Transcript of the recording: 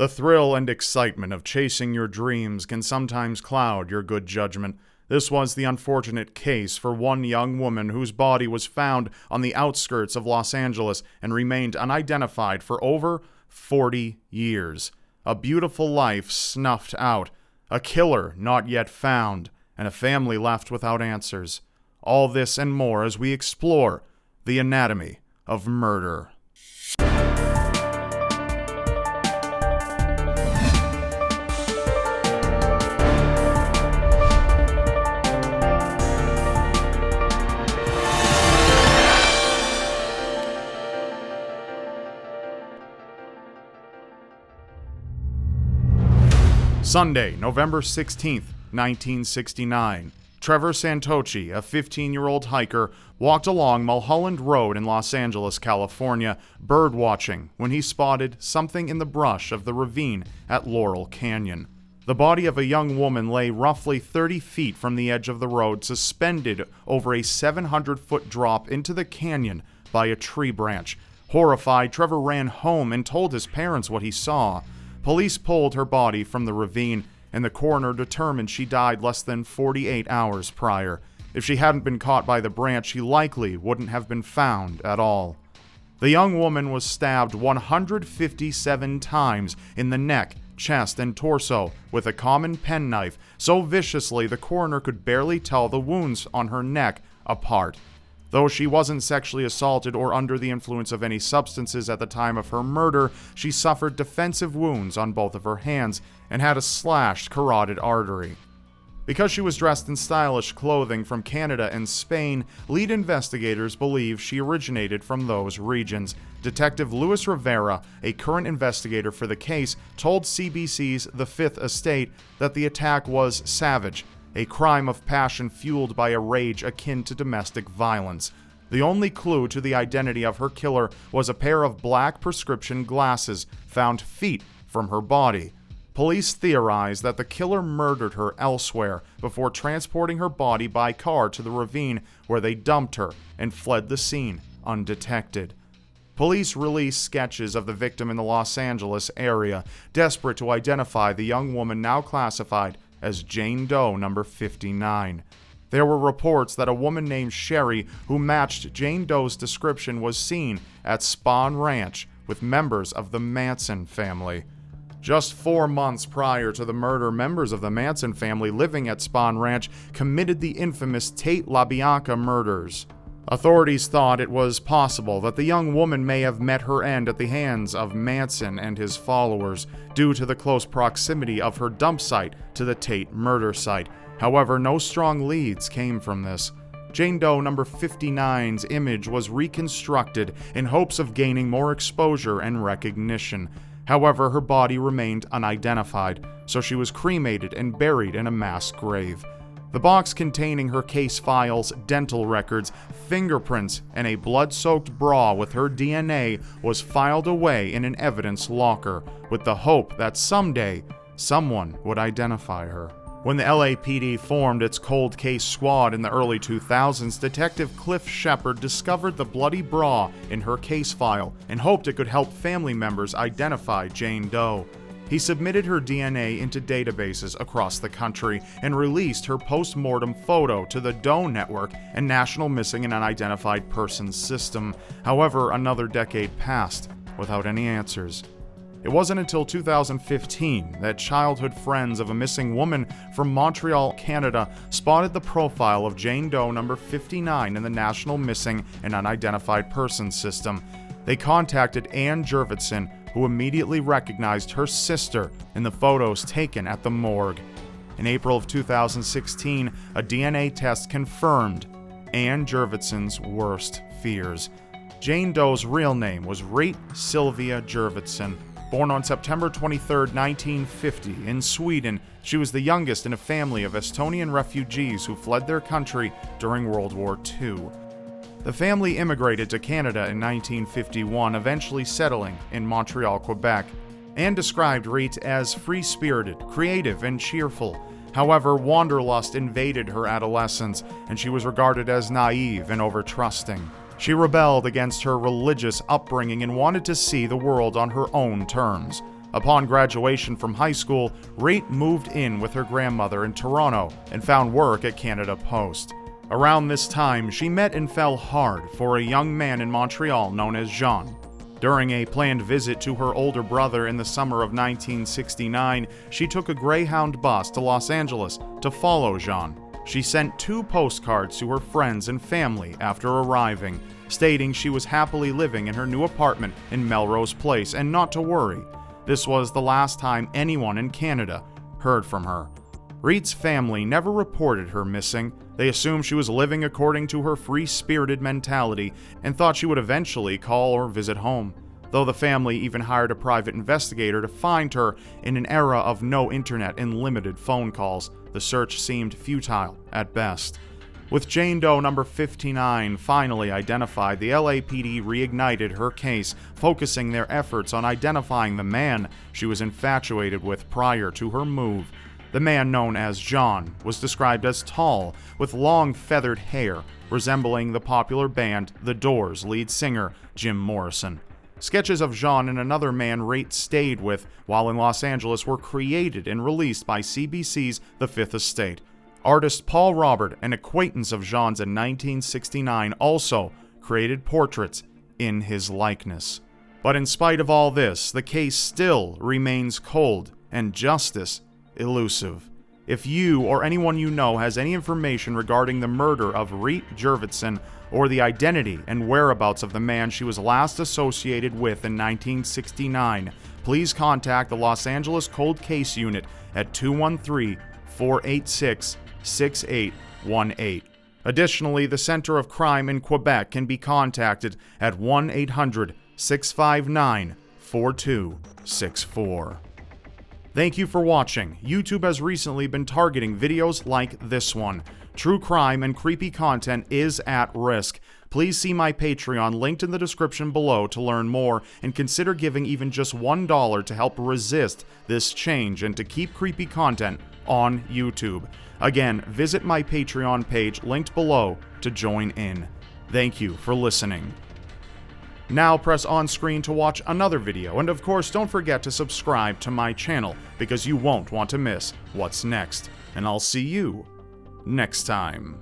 The thrill and excitement of chasing your dreams can sometimes cloud your good judgment. This was the unfortunate case for one young woman whose body was found on the outskirts of Los Angeles and remained unidentified for over 40 years. A beautiful life snuffed out, a killer not yet found, and a family left without answers. All this and more as we explore the anatomy of murder. Sunday, November 16th, 1969. Trevor Santochi, a 15-year-old hiker, walked along Mulholland Road in Los Angeles, California, birdwatching when he spotted something in the brush of the ravine at Laurel Canyon. The body of a young woman lay roughly 30 feet from the edge of the road, suspended over a 700-foot drop into the canyon by a tree branch. Horrified, Trevor ran home and told his parents what he saw. Police pulled her body from the ravine, and the coroner determined she died less than 48 hours prior. If she hadn't been caught by the branch, she likely wouldn't have been found at all. The young woman was stabbed 157 times in the neck, chest, and torso with a common penknife, so viciously the coroner could barely tell the wounds on her neck apart. Though she wasn't sexually assaulted or under the influence of any substances at the time of her murder, she suffered defensive wounds on both of her hands and had a slashed carotid artery. Because she was dressed in stylish clothing from Canada and Spain, lead investigators believe she originated from those regions. Detective Luis Rivera, a current investigator for the case, told CBC's The Fifth Estate that the attack was savage, a crime of passion fueled by a rage akin to domestic violence. The only clue to the identity of her killer was a pair of black prescription glasses found feet from her body. Police theorize that the killer murdered her elsewhere before transporting her body by car to the ravine, where they dumped her and fled the scene undetected. Police released sketches of the victim in the Los Angeles area, desperate to identify the young woman now classified as Jane Doe number 59. There were reports that a woman named Sherry, who matched Jane Doe's description, was seen at Spahn Ranch with members of the Manson family. Just 4 months prior to the murder, members of the Manson family living at Spahn Ranch committed the infamous Tate LaBianca murders. Authorities thought it was possible that the young woman may have met her end at the hands of Manson and his followers, due to the close proximity of her dump site to the Tate murder site. However, no strong leads came from this. Jane Doe number 59's image was reconstructed in hopes of gaining more exposure and recognition. However, her body remained unidentified, so she was cremated and buried in a mass grave. The box containing her case files, dental records, fingerprints, and a blood-soaked bra with her DNA was filed away in an evidence locker, with the hope that someday someone would identify her. When the LAPD formed its cold case squad in the early 2000s, Detective Cliff Shepard discovered the bloody bra in her case file and hoped it could help family members identify Jane Doe. He submitted her DNA into databases across the country and released her post-mortem photo to the Doe Network and National Missing and Unidentified Persons System. However, another decade passed without any answers. It wasn't until 2015 that childhood friends of a missing woman from Montreal, Canada, spotted the profile of Jane Doe number 59 in the National Missing and Unidentified Persons System. They contacted Jane Jurvetson, who immediately recognized her sister in the photos taken at the morgue. In April of 2016, a DNA test confirmed Jane Jurvetson's worst fears. Jane Doe's real name was Reet Sylvia Jurvetson. Born on September 23, 1950, in Sweden, she was the youngest in a family of Estonian refugees who fled their country during World War II. The family immigrated to Canada in 1951, eventually settling in Montreal, Quebec. Anne described Reet as free-spirited, creative, and cheerful. However, wanderlust invaded her adolescence, and she was regarded as naive and over-trusting. She rebelled against her religious upbringing and wanted to see the world on her own terms. Upon graduation from high school, Reet moved in with her grandmother in Toronto and found work at Canada Post. Around this time, she met and fell hard for a young man in Montreal known as Jean. During a planned visit to her older brother in the summer of 1969, she took a Greyhound bus to Los Angeles to follow Jean. She sent 2 postcards to her friends and family after arriving, stating she was happily living in her new apartment in Melrose Place and not to worry. This was the last time anyone in Canada heard from her. Reet's family never reported her missing. They assumed she was living according to her free-spirited mentality and thought she would eventually call or visit home. Though the family even hired a private investigator to find her in an era of no internet and limited phone calls, the search seemed futile at best. With Jane Doe number 59 finally identified, the LAPD reignited her case, focusing their efforts on identifying the man she was infatuated with prior to her move. The man, known as John, was described as tall, with long feathered hair, resembling the popular band The Doors' lead singer, Jim Morrison. Sketches of Jean and another man Reet stayed with while in Los Angeles were created and released by CBC's The Fifth Estate. Artist Paul Robert, an acquaintance of Jean's in 1969, also created portraits in his likeness. But in spite of all this, the case still remains cold and justice elusive. If you or anyone you know has any information regarding the murder of Reet Jurvetson or the identity and whereabouts of the man she was last associated with in 1969, please contact the Los Angeles Cold Case Unit at 213-486-6818. Additionally, the Center of Crime in Quebec can be contacted at 1-800-659-4264. Thank you for watching. YouTube has recently been targeting videos like this one. True crime and creepy content is at risk. Please see my Patreon linked in the description below to learn more, and consider giving even just $1 to help resist this change and to keep creepy content on YouTube. Again, visit my Patreon page linked below to join in. Thank you for listening. Now press on screen to watch another video, and of course don't forget to subscribe to my channel because you won't want to miss what's next. And I'll see you next time.